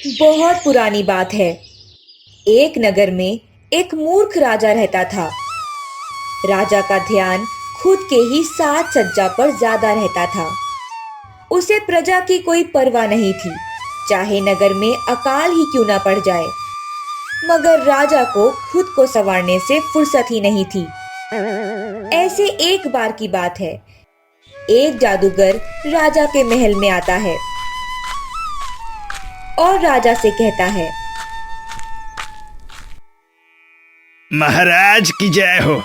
बहुत पुरानी बात है। एक नगर में एक मूर्ख राजा रहता था। राजा का ध्यान खुद के ही साज सज्जा पर ज्यादा रहता था। उसे प्रजा की कोई परवाह नहीं थी, चाहे नगर में अकाल ही क्यों ना पड़ जाए। मगर राजा को खुद को संवारने से फुर्सत ही नहीं थी। ऐसे एक बार की बात है, एक जादूगर राजा के महल में आता है और राजा से कहता है, महाराज की जय हो।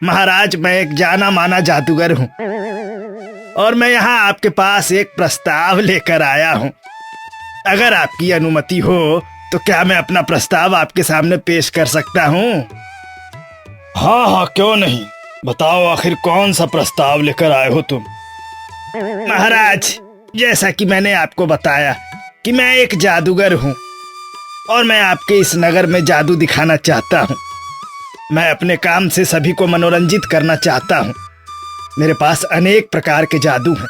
महाराज, मैं एक जाना माना जादूगर हूँ और मैं यहाँ आपके पास एक प्रस्ताव लेकर आया हूँ। अगर आपकी अनुमति हो तो क्या मैं अपना प्रस्ताव आपके सामने पेश कर सकता हूँ? हाँ हाँ, क्यों नहीं। बताओ, आखिर कौन सा प्रस्ताव लेकर आए हो तुम? महाराज, जैसा कि मैंने आपको बताया कि मैं एक जादूगर हूँ और मैं आपके इस नगर में जादू दिखाना चाहता हूँ। मैं अपने काम से सभी को मनोरंजित करना चाहता हूँ। मेरे पास अनेक प्रकार के जादू हैं,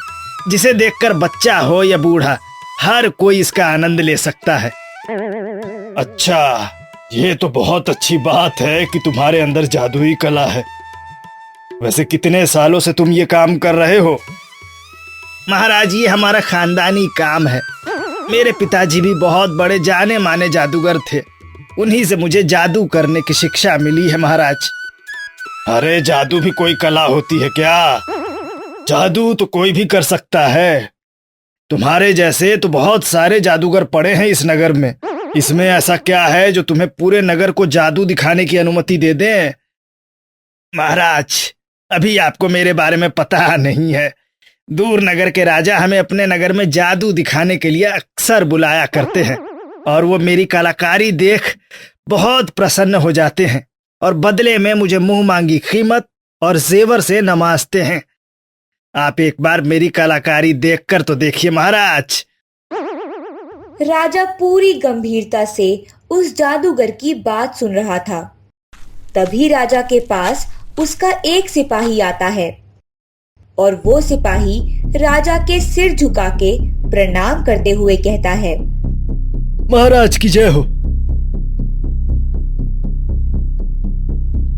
जिसे देखकर बच्चा हो या बूढ़ा, हर कोई इसका आनंद ले सकता है। अच्छा, ये तो बहुत अच्छी बात है कि तुम्हारे अंदर जादुई कला है। वैसे कितने सालों से तुम ये काम कर रहे हो? महाराज, ये हमारा खानदानी काम है। मेरे पिताजी भी बहुत बड़े जाने माने जादूगर थे। उन्हीं से मुझे जादू करने की शिक्षा मिली है महाराज। अरे, जादू भी कोई कला होती है क्या? जादू तो कोई भी कर सकता है। तुम्हारे जैसे तो बहुत सारे जादूगर पड़े हैं इस नगर में। इसमें ऐसा क्या है जो तुम्हें पूरे नगर को जादू दिखाने की अनुमति दे दे? महाराज, अभी आपको मेरे बारे में पता नहीं है। दूर नगर के राजा हमें अपने नगर में जादू दिखाने के लिए अक्सर बुलाया करते हैं और वो मेरी कलाकारी देख बहुत प्रसन्न हो जाते हैं और बदले में मुझे मुंह मांगी कीमत और जेवर से नवाजते हैं। आप एक बार मेरी कलाकारी देखकर तो देखिए महाराज। राजा पूरी गंभीरता से उस जादूगर की बात सुन रहा था। तभी राजा के पास उसका एक सिपाही आता है और वो सिपाही राजा के सिर झुका के प्रणाम करते हुए कहता है, महाराज की जय हो।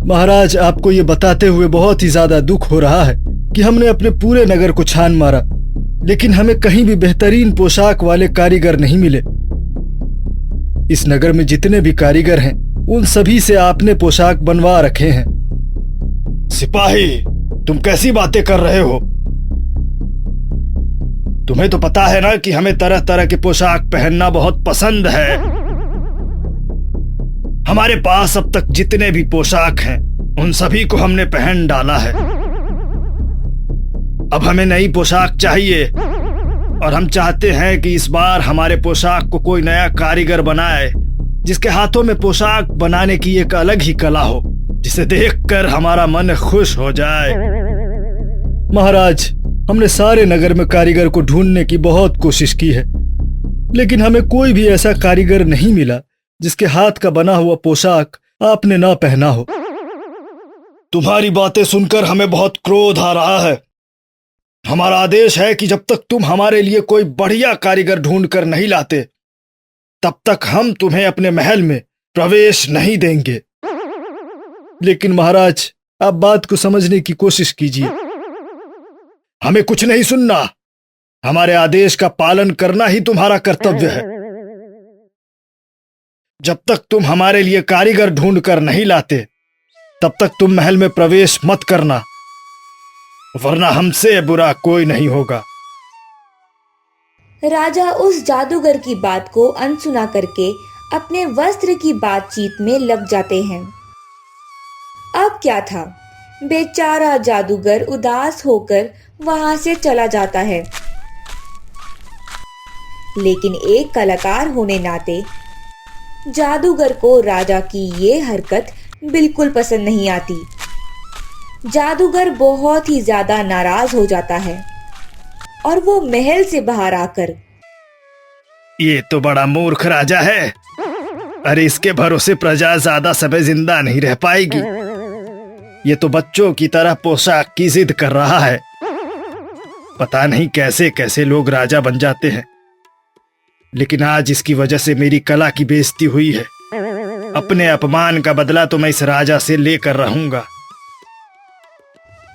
महाराज, आपको ये बताते हुए बहुत ही ज्यादा दुख हो रहा है कि हमने अपने पूरे नगर को छान मारा, लेकिन हमें कहीं भी बेहतरीन पोशाक वाले कारीगर नहीं मिले। इस नगर में जितने भी कारीगर हैं, उन सभी से आपने पोशाक बनवा रखे हैं। सिपाही, तुम कैसी बातें कर रहे हो? तुम्हें तो पता है ना कि हमें तरह तरह के पोशाक पहनना बहुत पसंद है। हमारे पास अब तक जितने भी पोशाक हैं, उन सभी को हमने पहन डाला है। अब हमें नई पोशाक चाहिए और हम चाहते हैं कि इस बार हमारे पोशाक को कोई नया कारीगर बनाए, जिसके हाथों में पोशाक बनाने की एक अलग ही कला हो, जिसे देखकर हमारा मन खुश हो जाए। महाराज, हमने सारे नगर में कारीगर को ढूंढने की बहुत कोशिश की है, लेकिन हमें कोई भी ऐसा कारीगर नहीं मिला जिसके हाथ का बना हुआ पोशाक आपने ना पहना हो। तुम्हारी बातें सुनकर हमें बहुत क्रोध आ रहा है। हमारा आदेश है कि जब तक तुम हमारे लिए कोई बढ़िया कारीगर ढूंढ कर नहीं लाते, तब तक हम तुम्हें अपने महल में प्रवेश नहीं देंगे। लेकिन महाराज, आप बात को समझने की कोशिश कीजिए। हमें कुछ नहीं सुनना। हमारे आदेश का पालन करना ही तुम्हारा कर्तव्य है। जब तक तुम हमारे लिए कारीगर ढूंढ कर नहीं लाते, तब तक तुम महल में प्रवेश मत करना, वरना हमसे बुरा कोई नहीं होगा। राजा उस जादूगर की बात को अनसुना करके अपने वस्त्र की बातचीत में लग जाते हैं। अब क्या था, बेचारा जादूगर उदास होकर वहां से चला जाता है। लेकिन एक कलाकार होने नाते जादूगर को राजा की ये हरकत बिल्कुल पसंद नहीं आती। जादूगर बहुत ही ज्यादा नाराज हो जाता है और वो महल से बाहर आकर, ये तो बड़ा मूर्ख राजा है। अरे, इसके भरोसे प्रजा ज्यादा समय जिंदा नहीं रह पाएगी। ये तो बच्चों की तरह पोशाक की जिद कर रहा है। पता नहीं कैसे कैसे लोग राजा बन जाते हैं। लेकिन आज इसकी वजह से मेरी कला की बेइज्जती हुई है। अपने अपमान का बदला तो मैं इस राजा से लेकर रहूंगा।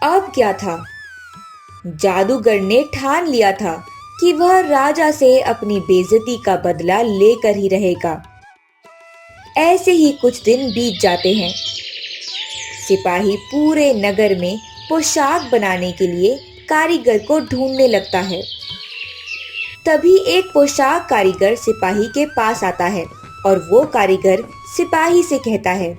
अब क्या था, जादूगर ने ठान लिया था कि वह राजा से अपनी बेइज्जती का बदला लेकर ही रहेगा। ऐसे ही कुछ दिन बीत जाते हैं। सिपाही पूरे नगर में पोशाक बनाने के लिए कारीगर को ढूंढने लगता है। तभी एक पोशाक कारीगर सिपाही के पास आता है और वो कारीगर सिपाही से कहता है,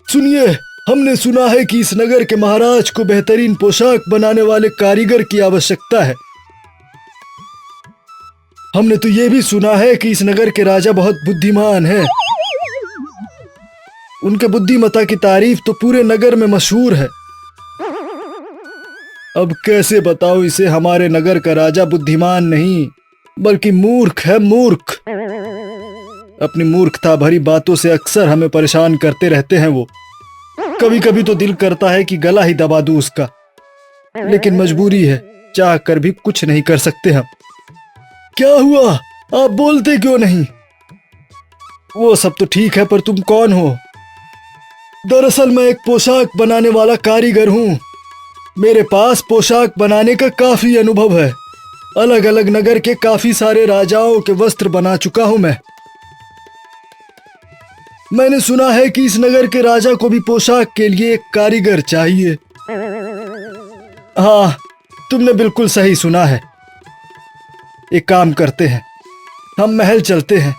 सुनिए, हमने सुना है कि इस नगर के महाराज को बेहतरीन पोशाक बनाने वाले कारीगर की आवश्यकता है। हमने तो ये भी सुना है कि इस नगर के राजा बहुत बुद्धिमान हैं। उनके बुद्धिमत्ता की तारीफ तो पूरे नगर में मशहूर है। अब कैसे बताओ इसे, हमारे नगर का राजा बुद्धिमान नहीं बल्कि मूर्ख है, मूर्ख। अपनी मूर्खता भरी बातों से अक्सर हमें परेशान करते रहते हैं वो। कभी कभी तो दिल करता है कि गला ही दबा दूं उसका, लेकिन मजबूरी है, चाह कर भी कुछ नहीं कर सकते हम। क्या हुआ, आप बोलते क्यों नहीं? वो सब तो ठीक है, पर तुम कौन हो? दरअसल मैं एक पोशाक बनाने वाला कारीगर हूँ। मेरे पास पोशाक बनाने का काफी अनुभव है। अलग अलग नगर के काफी सारे राजाओं के वस्त्र बना चुका हूं मैं। मैंने सुना है कि इस नगर के राजा को भी पोशाक के लिए एक कारीगर चाहिए। हाँ, तुमने बिल्कुल सही सुना है। एक काम करते हैं, हम महल चलते हैं।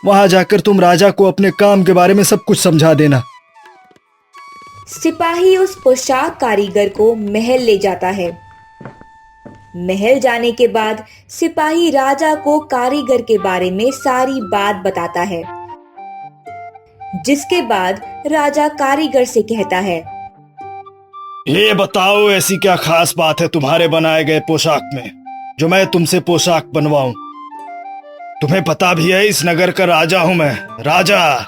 वहां जाकर तुम राजा को अपने काम के बारे में सब कुछ समझा देना। सिपाही उस पोशाक कारीगर को महल ले जाता है। महल जाने के बाद सिपाही राजा को कारीगर के बारे में सारी बात बताता है, जिसके बाद राजा कारीगर से कहता है, ये बताओ, ऐसी क्या खास बात है तुम्हारे बनाए गए पोशाक में जो मैं तुमसे पोशाक बनवाऊं? तुम्हें पता भी है इस नगर का राजा हूं मैं, राजा।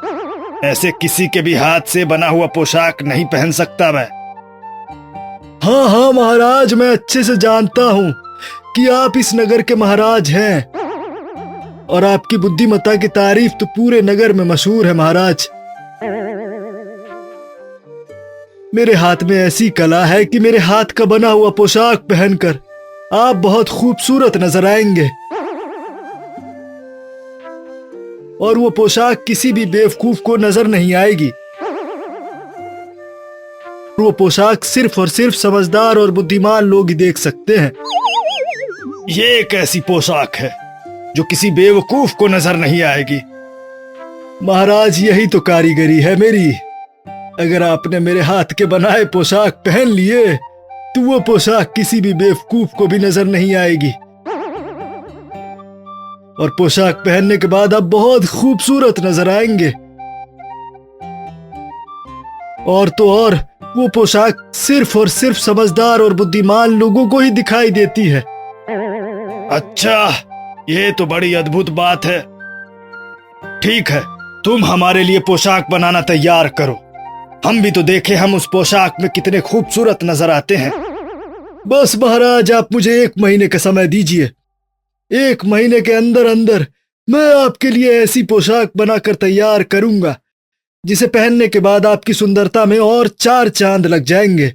ऐसे किसी के भी हाथ से बना हुआ पोशाक नहीं पहन सकता मैं। हाँ हाँ महाराज, मैं अच्छे से जानता हूँ कि आप इस नगर के महाराज हैं और आपकी बुद्धिमत्ता की तारीफ तो पूरे नगर में मशहूर है महाराज। मेरे हाथ में ऐसी कला है कि मेरे हाथ का बना हुआ पोशाक पहनकर आप बहुत खूबसूरत नजर आएंगे और वो पोशाक किसी भी बेवकूफ को नजर नहीं आएगी। वो पोशाक सिर्फ और सिर्फ समझदार और बुद्धिमान लोग ही देख सकते हैं। ये एक ऐसी पोशाक है जो किसी बेवकूफ को नजर नहीं आएगी। महाराज, यही तो कारीगरी है मेरी। अगर आपने मेरे हाथ के बनाए पोशाक पहन लिए तो वो पोशाक किसी भी बेवकूफ को भी नजर नहीं आएगी और पोशाक पहनने के बाद आप बहुत खूबसूरत नजर आएंगे। और तो और, वो पोशाक सिर्फ और सिर्फ समझदार और बुद्धिमान लोगों को ही दिखाई देती है। अच्छा, ये तो बड़ी अद्भुत बात है। ठीक है, तुम हमारे लिए पोशाक बनाना तैयार करो। हम भी तो देखें हम उस पोशाक में कितने खूबसूरत नजर आते हैं। बस महाराज, आप मुझे 1 महीने का समय दीजिए। 1 महीने के अंदर अंदर मैं आपके लिए ऐसी पोशाक बनाकर तैयार करूंगा जिसे पहनने के बाद आपकी सुंदरता में और 4 चांद लग जाएंगे।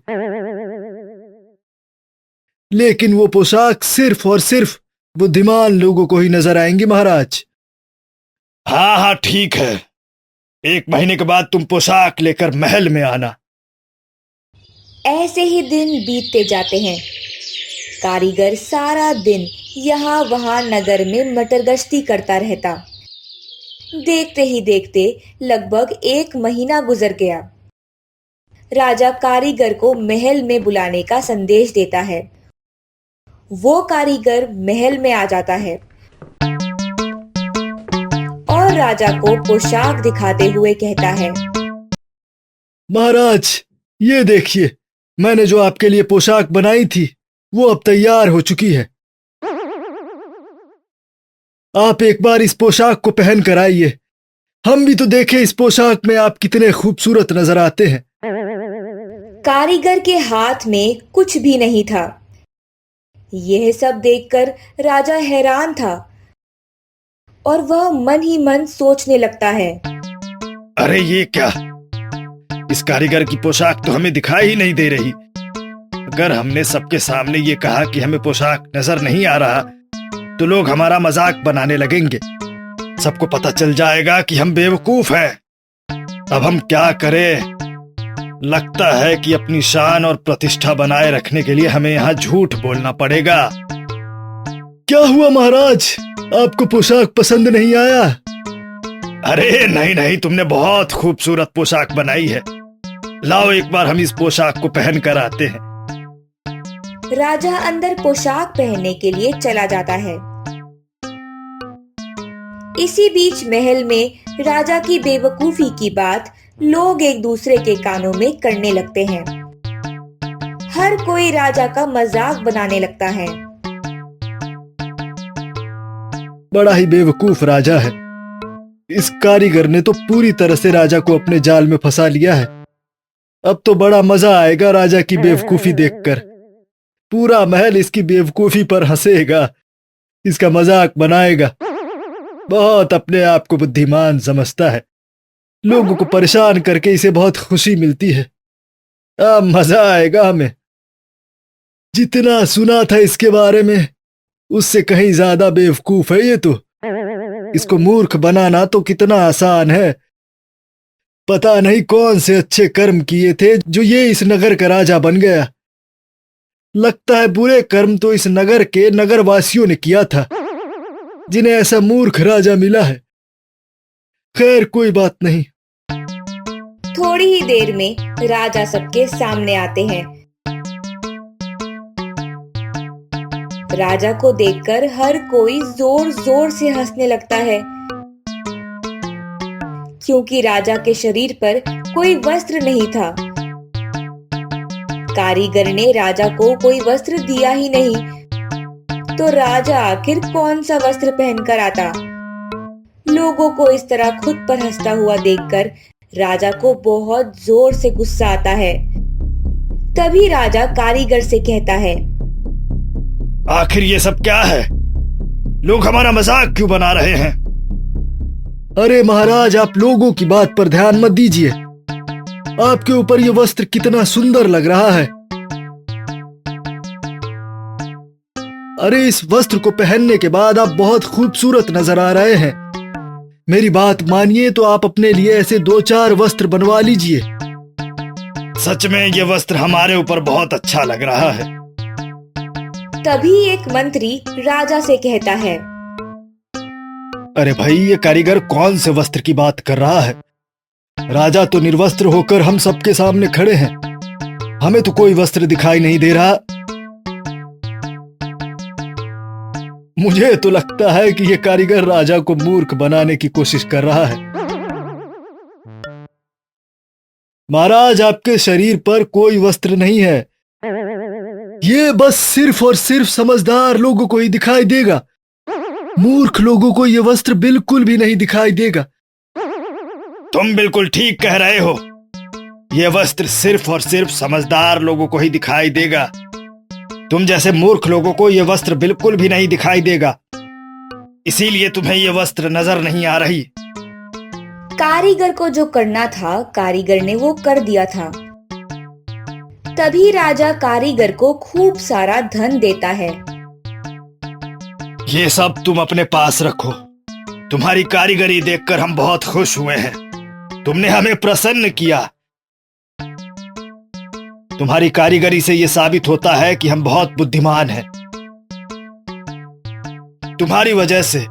लेकिन वो पोशाक सिर्फ और सिर्फ बुद्धिमान लोगों को ही नजर आएंगी महाराज। हाँ हाँ, ठीक है। 1 महीने के बाद तुम पोशाक लेकर महल में आना। ऐसे ही दिन बीतते जाते हैं। कारीगर सारा दिन यहाँ वहां नगर में मटरगश्ती करता रहता। देखते ही देखते लगभग 1 महीना गुजर गया। राजा कारीगर को महल में बुलाने का संदेश देता है। वो कारीगर महल में आ जाता है और राजा को पोशाक दिखाते हुए कहता है, महाराज, ये देखिए, मैंने जो आपके लिए पोशाक बनाई थी वो अब तैयार हो चुकी है। आप एक बार इस पोशाक को पहन कर आइए, हम भी तो देखें इस पोशाक में आप कितने खूबसूरत नजर आते हैं। कारीगर के हाथ में कुछ भी नहीं था। यह सब देखकर राजा हैरान था और वह मन ही मन सोचने लगता है। अरे ये क्या, इस कारीगर की पोशाक तो हमें दिखाई ही नहीं दे रही। अगर हमने सबके सामने ये कहा कि हमें पोशाक नजर नहीं आ रहा तो लोग हमारा मजाक बनाने लगेंगे। सबको पता चल जाएगा कि हम बेवकूफ हैं। अब हम क्या करें? लगता है कि अपनी शान और प्रतिष्ठा बनाए रखने के लिए हमें यहाँ झूठ बोलना पड़ेगा। क्या हुआ महाराज, आपको पोशाक पसंद नहीं आया? अरे नहीं नहीं, तुमने बहुत खूबसूरत पोशाक बनाई है। लाओ एक बार हम इस पोशाक को पहन कर आते हैं। राजा अंदर पोशाक पहनने के लिए चला जाता है। इसी बीच महल में राजा की बेवकूफी की बात लोग एक दूसरे के कानों में करने लगते हैं। हर कोई राजा का मजाक बनाने लगता है। बड़ा ही बेवकूफ राजा है। इस कारीगर ने तो पूरी तरह से राजा को अपने जाल में फंसा लिया है। अब तो बड़ा मजा आएगा राजा की बेवकूफी देखकर। पूरा महल इसकी बेवकूफी पर हंसेगा, इसका मजाक बनाएगा। बहुत अपने आप को बुद्धिमान समझता है। लोगों को परेशान करके इसे बहुत खुशी मिलती है। अब मजा आएगा हमें। जितना सुना था इसके बारे में उससे कहीं ज्यादा बेवकूफ है ये तो। इसको मूर्ख बनाना तो कितना आसान है। पता नहीं कौन से अच्छे कर्म किए थे जो ये इस नगर का राजा बन गया। लगता है बुरे कर्म तो इस नगर के नगरवासियों ने किया था, जिन्हें ऐसा मूर्ख राजा मिला है। खैर कोई बात नहीं। थोड़ी ही देर में राजा सबके सामने आते हैं। राजा को देखकर हर कोई जोर जोर से हंसने लगता है, क्योंकि राजा के शरीर पर कोई वस्त्र नहीं था। कारीगर ने राजा को कोई वस्त्र दिया ही नहीं, तो राजा आखिर कौन सा वस्त्र पहनकर आता? लोगों को इस तरह खुद पर हंसता हुआ देखकर राजा को बहुत जोर से गुस्सा आता है। तभी राजा कारीगर से कहता है, आखिर ये सब क्या है? लोग हमारा मजाक क्यों बना रहे हैं? अरे महाराज, आप लोगों की बात पर ध्यान मत दीजिए। आपके ऊपर ये वस्त्र कितना सुंदर लग रहा है। अरे इस वस्त्र को पहनने के बाद आप बहुत खूबसूरत नजर आ रहे हैं। मेरी बात मानिए तो आप अपने लिए ऐसे 2-4 वस्त्र बनवा लीजिए। सच में ये वस्त्र हमारे ऊपर बहुत अच्छा लग रहा है। तभी एक मंत्री राजा से कहता है, अरे भाई, ये कारीगर कौन से वस्त्र की बात कर रहा है? राजा तो निर्वस्त्र होकर हम सबके सामने खड़े हैं। हमें तो कोई वस्त्र दिखाई नहीं दे रहा। मुझे तो लगता है कि ये कारीगर राजा को मूर्ख बनाने की कोशिश कर रहा है। महाराज, आपके शरीर पर कोई वस्त्र नहीं है। ये बस सिर्फ और सिर्फ समझदार लोगों को ही दिखाई देगा। मूर्ख लोगों को ये वस्त्र बिल्कुल भी नहीं दिखाई देगा। तुम बिल्कुल ठीक कह रहे हो। यह वस्त्र सिर्फ और सिर्फ समझदार लोगों को ही दिखाई देगा। तुम जैसे मूर्ख लोगों को यह वस्त्र बिल्कुल भी नहीं दिखाई देगा। इसीलिए तुम्हें यह वस्त्र नजर नहीं आ रही। कारीगर को जो करना था कारीगर ने वो कर दिया था। तभी राजा कारीगर को खूब सारा धन देता है। ये सब तुम अपने पास रखो। तुम्हारी कारीगरी देखकर हम बहुत खुश हुए हैं। तुमने हमें प्रसन्न किया। तुम्हारी कारीगरी से यह साबित होता है कि हम बहुत बुद्धिमान हैं। तुम्हारी वजह से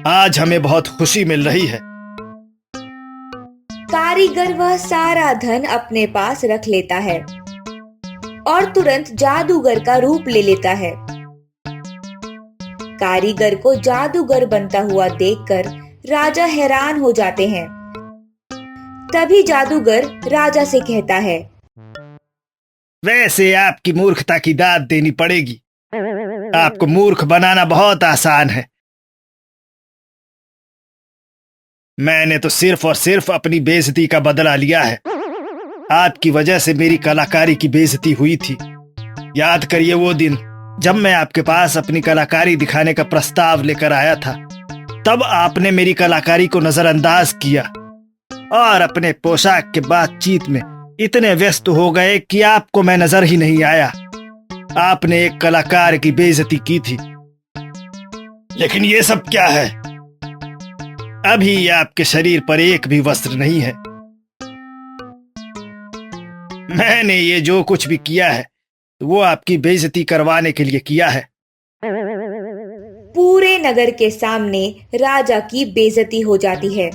आज हमें बहुत खुशी मिल रही है। कारीगर वह सारा धन अपने पास रख लेता है और तुरंत जादूगर का रूप ले लेता है। कारीगर को जादूगर बनता हुआ देखकर राजा हैरान हो जाते हैं। तभी जादूगर राजा से कहता है, वैसे आपकी मूर्खता की दाद देनी पड़ेगी। आपको मूर्ख बनाना बहुत आसान है। मैंने तो सिर्फ और सिर्फ अपनी बेइज्जती का बदला लिया है। आपकी वजह से मेरी कलाकारी की बेइज्जती हुई थी। याद करिए वो दिन जब मैं आपके पास अपनी कलाकारी दिखाने का प्रस्ताव लेकर आया था, तब आपने मेरी कलाकारी को नजरअंदाज किया और अपने पोशाक के बातचीत में इतने व्यस्त हो गए कि आपको मैं नजर ही नहीं आया। आपने एक कलाकार की बेइज्जती की थी। लेकिन ये सब क्या है? अभी आपके शरीर पर एक भी वस्त्र नहीं है। मैंने ये जो कुछ भी किया है वो आपकी बेइज्जती करवाने के लिए किया है। पूरे नगर के सामने राजा की बेइज्जती हो जाती है।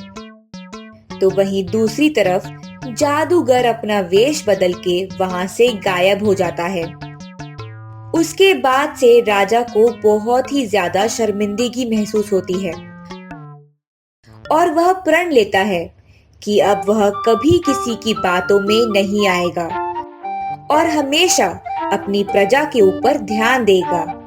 तो वहीं दूसरी तरफ जादूगर अपना वेश बदल के वहां से गायब हो जाता है। उसके बाद से राजा को बहुत ही ज्यादा शर्मिंदगी महसूस होती है और वह प्रण लेता है कि अब वह कभी किसी की बातों में नहीं आएगा और हमेशा अपनी प्रजा के ऊपर ध्यान देगा।